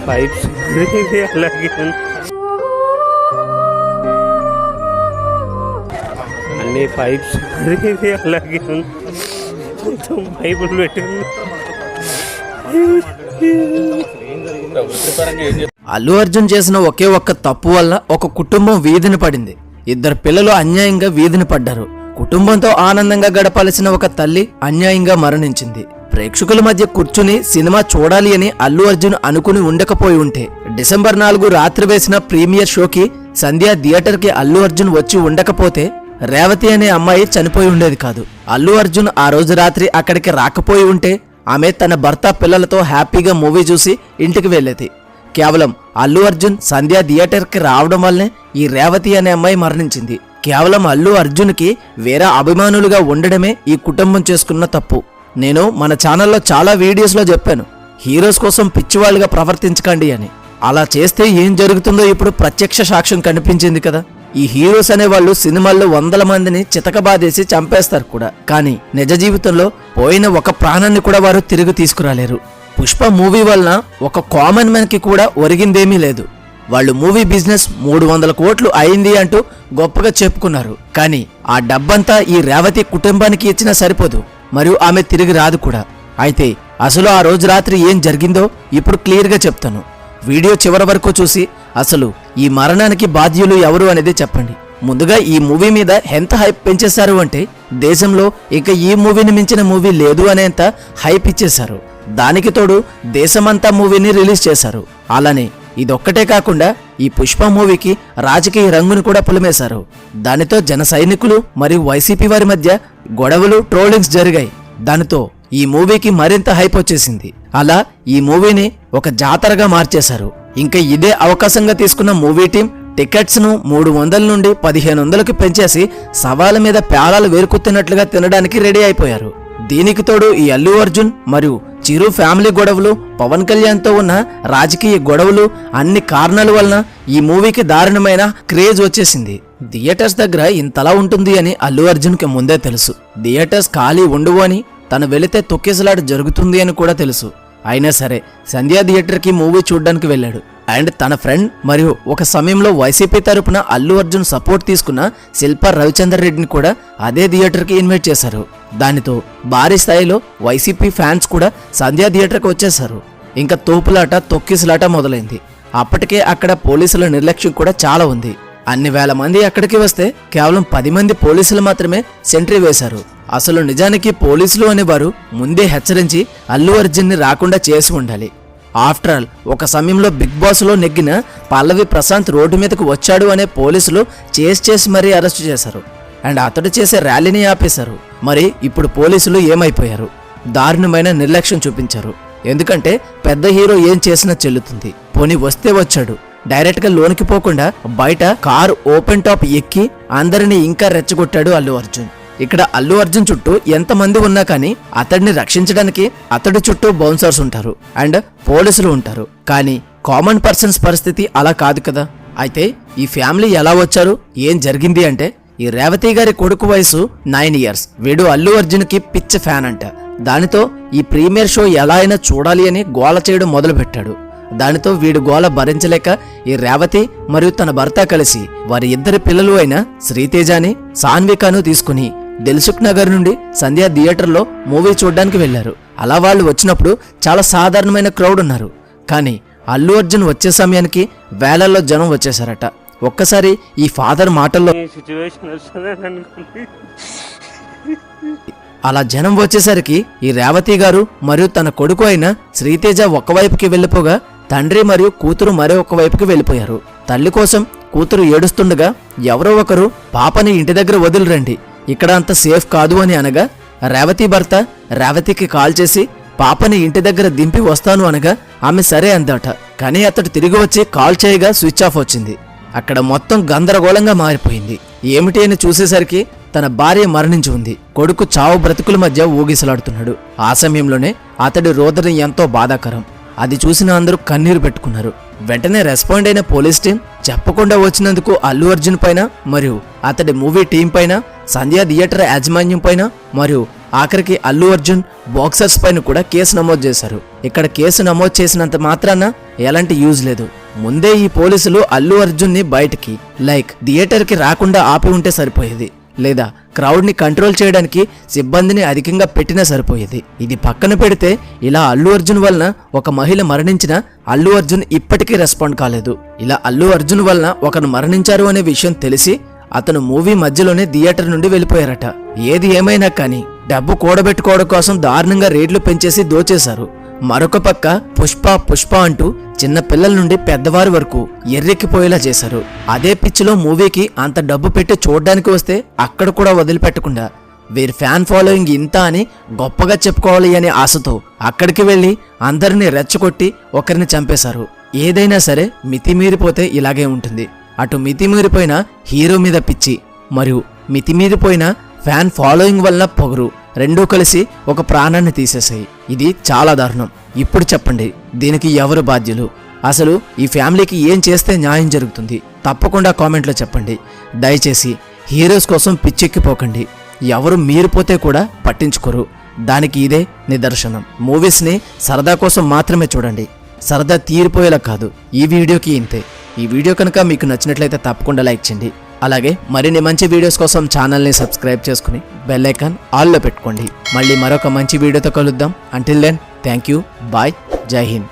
Pipes అలాగే అన్ని pipes అలాగే మొత్తం పైపులు పెట్టింది. అల్లు అర్జున్ చేసిన ఒకే ఒక్క తప్పు వల్ల ఒక కుటుంబం వీధిని పడింది. 2 పిల్లలు అన్యాయంగా వీధిని పడ్డారు. కుటుంబంతో ఆనందంగా గడపాల్సిన ఒక తల్లి అన్యాయంగా మరణించింది. ప్రేక్షకుల మధ్య కూర్చుని సినిమా చూడాలి అని అల్లు అర్జున్ అనుకుని ఉండకపోయి ఉంటే డిసెంబర్ 4 రాత్రి వేసిన ప్రీమియర్ షోకి సంధ్య థియేటర్కి అల్లు అర్జున్ వచ్చి ఉండకపోతే రేవతి అనే అమ్మాయి చనిపోయి ఉండేది కాదు. అల్లు అర్జున్ ఆ రోజు రాత్రి అక్కడికి రాకపోయి ఉంటే ఆమె తన భర్త పిల్లలతో హ్యాపీగా మూవీ చూసి ఇంటికి వెళ్ళేది. కేవలం అల్లు అర్జున్ సంధ్య థియేటర్కి రావడం వల్లనే ఈ రేవతి అనే అమ్మాయి మరణించింది. కేవలం అల్లు అర్జున్కి వేరే అభిమానులుగా ఉండడమే ఈ కుటుంబం చేసుకున్న తప్పు. నేను మన ఛానల్లో చాలా వీడియోస్లో చెప్పాను, హీరోస్ కోసం పిచ్చివాళ్ళుగా ప్రవర్తించకండి అని. అలా చేస్తే ఏం జరుగుతుందో ఇప్పుడు ప్రత్యక్ష సాక్ష్యం కనిపించింది కదా. ఈ హీరోస్ అనేవాళ్ళు సినిమాల్లో 100 మందిని చితకబాదేసి చంపేస్తారు కూడా, కానీ నిజ జీవితంలో పోయిన ఒక ప్రాణాన్ని కూడా వారు తిరిగి తీసుకురాలేరు. పుష్ప మూవీ వలన ఒక కామన్ మ్యాన్ కి కూడా ఒరిగిందేమీ లేదు. వాళ్ళు మూవీ బిజినెస్ 300 కోట్లు అయింది అంటూ గొప్పగా చెప్పుకున్నారు. కానీ ఆ డబ్బంతా ఈ రేవతి కుటుంబానికి ఇచ్చినా సరిపోదు, మరియు ఆమె తిరిగి రాదు కూడా. అయితే అసలు ఆ రోజు రాత్రి ఏం జరిగిందో ఇప్పుడు క్లియర్గా చెప్తాను. వీడియో చివరి వరకు చూసి అసలు ఈ మరణానికి బాధ్యులు ఎవరు అనేది చెప్పండి. ముందుగా ఈ మూవీ మీద ఎంత హైప్ పెంచేశారు అంటే దేశంలో ఇక ఈ మూవీని మించిన మూవీ లేదు అనేంత హైప్ ఇచ్చేశారు. దానికి తోడు దేశమంతా మూవీని రిలీజ్ చేశారు. అలానే ఇదొక్కటే కాకుండా ఈ పుష్ప మూవీకి రాజకీయ రంగును కూడా పులిమేశారు. దానితో జన సైనికులు మరియు వైసీపీ వారి మధ్య గొడవలు, ట్రోలింగ్స్ జరిగాయి. దానితో ఈ మూవీకి మరింత హైప్ వచ్చేసింది. అలా ఈ మూవీని ఒక జాతరగా మార్చేశారు. ఇంకా ఇదే అవకాశంగా తీసుకున్న మూవీ టీం టికెట్స్ ను 300 నుండి 1500కి పెంచేసి సవాల మీద పేలాలు వేరుకుతున్నట్లుగా తినడానికి రెడీ అయిపోయారు. దీనికి తోడు ఈ అల్లు అర్జున్ మరియు చిరు ఫ్యామిలీ గొడవలు, పవన్ కళ్యాణ్ తో ఉన్న రాజకీయ గొడవలు, అన్ని కారణాల వలన ఈ మూవీకి దారుణమైన క్రేజ్ వచ్చేసింది. థియేటర్స్ దగ్గర ఇంతలా ఉంటుంది అని అల్లు అర్జున్ కి ముందే తెలుసు. థియేటర్స్ ఖాళీ ఉండవు అని, తను వెళితే తొక్కేసలాట జరుగుతుంది అని కూడా తెలుసు. అయినా సరే సంధ్య థియేటర్కి మూవీ చూడ్డానికి వెళ్ళాడు. అండ్ తన ఫ్రెండ్ మరియు ఒక సమయంలో వైసీపీ తరపున అల్లు అర్జున్ సపోర్ట్ తీసుకున్న శిల్పా రవిచంద్ర రెడ్డిని కూడా అదే థియేటర్కి ఇన్వైట్ చేశారు. దానితో భారీ స్థాయిలో వైసీపీ ఫ్యాన్స్ కూడా సంధ్య థియేటర్కి వచ్చేశారు. ఇంకా తోపులాట, తొక్కిసలాట మొదలైంది. అప్పటికే అక్కడ పోలీసుల నిర్లక్ష్యం కూడా చాలా ఉంది. అన్ని వేల మంది అక్కడికి వస్తే కేవలం 10 మంది పోలీసులు మాత్రమే సెంట్రీ వేశారు. అసలు నిజానికి పోలీసులు అనేవారు ముందే హెచ్చరించి అల్లు అర్జున్ ని రాకుండా చేసి ఉండాలి. ఆఫ్టర్ ఆల్ ఒక సమయంలో బిగ్ బాస్ లో నెగ్గిన పల్లవి ప్రశాంత్ రోడ్డు మీదకు వచ్చాడు అనే పోలీసులు చేసి మరీ అరెస్టు చేశారు. అండ్ అతడు చేసే ర్యాలీని ఆపేశారు. మరి ఇప్పుడు పోలీసులు ఏమైపోయారు? దారుణమైన నిర్లక్ష్యం చూపించారు. ఎందుకంటే పెద్ద హీరో ఏం చేసినా చెల్లుతుంది. పోనీ వస్తే వచ్చాడు, డైరెక్ట్ గా లోనికి పోకుండా బయట కారు ఓపెన్ టాప్ ఎక్కి అందరినీ ఇంకా రెచ్చగొట్టాడు అల్లు అర్జున్. ఇక్కడ అల్లు అర్జున్ చుట్టూ ఎంతమంది ఉన్నా కానీ అతడిని రక్షించడానికి అతడి చుట్టూ బౌన్సర్స్ ఉంటారు అండ్ పోలీసులు ఉంటారు. కానీ కామన్ పర్సన్స్ పరిస్థితి అలా కాదు కదా. అయితే ఈ ఫ్యామిలీ ఎలా వచ్చారు, ఏం జరిగింది అంటే ఈ రేవతి గారి కొడుకు వయసు 9 years. వీడు అల్లు అర్జున్ కి పిచ్చ ఫ్యాన్ అంట. దానితో ఈ ప్రీమియర్ షో ఎలా అయినా చూడాలి అని గోల చేయడం మొదలు పెట్టాడు. దానితో వీడు గోల భరించలేక ఈ రేవతి మరియు తన భర్త కలిసి వారి 2 పిల్లలు అయిన శ్రీతేజాని, సాన్వికాను తీసుకుని దిల్సుఖ్ నగర్ నుండి సంధ్య థియేటర్లో మూవీ చూడడానికి వెళ్లారు. అలా వాళ్ళు వచ్చినప్పుడు చాలా సాధారణమైన క్రౌడ్ ఉన్నారు. కానీ అల్లు అర్జున్ వచ్చే సమయానికి వేలల్లో జనం వచ్చేశారట. ఒక్కసారి ఈ ఫాదర్ మాటల్లో అలా జనం వచ్చేసరికి ఈ రేవతి గారు మరియు తన కొడుకు అయిన శ్రీతేజ ఒకవైపుకి వెళ్ళిపోగా తండ్రి మరియు కూతురు మరో ఒక వైపుకి వెళ్ళిపోయారు. తల్లి కోసం కూతురు ఏడుస్తుండగా ఎవరో ఒకరు పాపని ఇంటి దగ్గర వదిలిరండి, ఇక్కడ అంత సేఫ్ కాదు అని అనగా రేవతి భర్త రేవతికి కాల్ చేసి పాపని ఇంటి దగ్గర దింపి వస్తాను అనగా ఆమె సరే అందట. కానీ అతడు తిరిగి వచ్చి కాల్ చేయగా స్విచ్ ఆఫ్ వచ్చింది. అక్కడ మొత్తం గందరగోళంగా మారిపోయింది. ఏమిటి అని చూసేసరికి తన భార్య మరణించి ఉంది. కొడుకు చావు బ్రతుకుల మధ్య ఊగిసలాడుతున్నాడు. ఆ సమయంలోనే అతడి రోదన ఎంతో బాధాకరం. అది చూసిన అందరూ కన్నీరు పెట్టుకున్నారు. వెంటనే రెస్పాండ్ అయిన పోలీస్ టీం చెప్పకుండా వచ్చినందుకు అల్లు అర్జున్ పైన మరియు అతడి మూవీ టీం పైన, సంధ్య థియేటర్ యాజమాన్యం పైన మరియు ఆఖరికి అల్లు అర్జున్ బాక్సర్స్ పైన కూడా కేసు నమోదు చేశారు. ఇక్కడ కేసు నమోదు చేసినంత మాత్రాన ఎలాంటి యూజ్ లేదు. ముందే ఈ పోలీసులు అల్లు అర్జున్ని బయటికి థియేటర్కి రాకుండా ఆపి ఉంటే సరిపోయేది, లేదా క్రౌడ్ని కంట్రోల్ చేయడానికి సిబ్బందిని అధికంగా పెట్టినా సరిపోయేది. ఇది పక్కన పెడితే ఇలా అల్లు అర్జున్ వలన ఒక మహిళ మరణించినా అల్లు అర్జున్ ఇప్పటికీ రెస్పాండ్ కాలేదు. ఇలా అల్లు అర్జున్ వలన ఒకరు మరణించారు అనే విషయం తెలిసి అతను మూవీ మధ్యలోనే థియేటర్ నుండి వెళ్ళిపోయారట. ఏది ఏమైనా కానీ డబ్బు కూడబెట్టుకోవడం కోసం దారుణంగా రేట్లు పెంచేసి దోచేశారు. మరొక పక్క పుష్ప అంటూ చిన్న పిల్లల నుండి పెద్దవారి వరకు ఎర్రెక్కిపోయేలా చేశారు. అదే పిచ్చిలో మూవీకి అంత డబ్బు పెట్టి చూడడానికి వస్తే అక్కడ కూడా వదిలిపెట్టకుండా వీరి ఫ్యాన్ ఫాలోయింగ్ ఇంత అని గొప్పగా చెప్పుకోవాలి అనే ఆశతో అక్కడికి వెళ్లి అందరినీ రెచ్చగొట్టి ఒకరిని చంపేశారు. ఏదైనా సరే మితిమీరిపోతే ఇలాగే ఉంటుంది. అటు మితిమీరిపోయిన హీరో మీద పిచ్చి మరియు మితిమీరిపోయిన ఫ్యాన్ ఫాలోయింగ్ వల్ల పొగరు రెండూ కలిసి ఒక ప్రాణాన్ని తీసేశాయి. ఇది చాలా దారుణం. ఇప్పుడు చెప్పండి, దీనికి ఎవరు బాధ్యులు? అసలు ఈ ఫ్యామిలీకి ఏం చేస్తే న్యాయం జరుగుతుంది? తప్పకుండా కామెంట్లో చెప్పండి. దయచేసి హీరోస్ కోసం పిచ్చెక్కిపోకండి. ఎవరు మీరిపోతే కూడా పట్టించుకోరు. దానికి ఇదే నిదర్శనం. మూవీస్ని సరదా కోసం మాత్రమే చూడండి, సరదా తీరిపోయేలా కాదు. ఈ వీడియోకి ఇంతే. ఈ వీడియో కనుక మీకు నచ్చినట్లయితే తప్పకుండా లైక్ చేయండి. అలాగే మరిన్ని మంచి వీడియోస్ కోసం ఛానల్ని సబ్స్క్రైబ్ చేసుకుని బెల్ ఐకాన్ ఆల్లో పెట్టుకోండి. మళ్ళీ మరొక మంచి వీడియోతో కలుద్దాం. Until then thank you, bye, Jai Hind.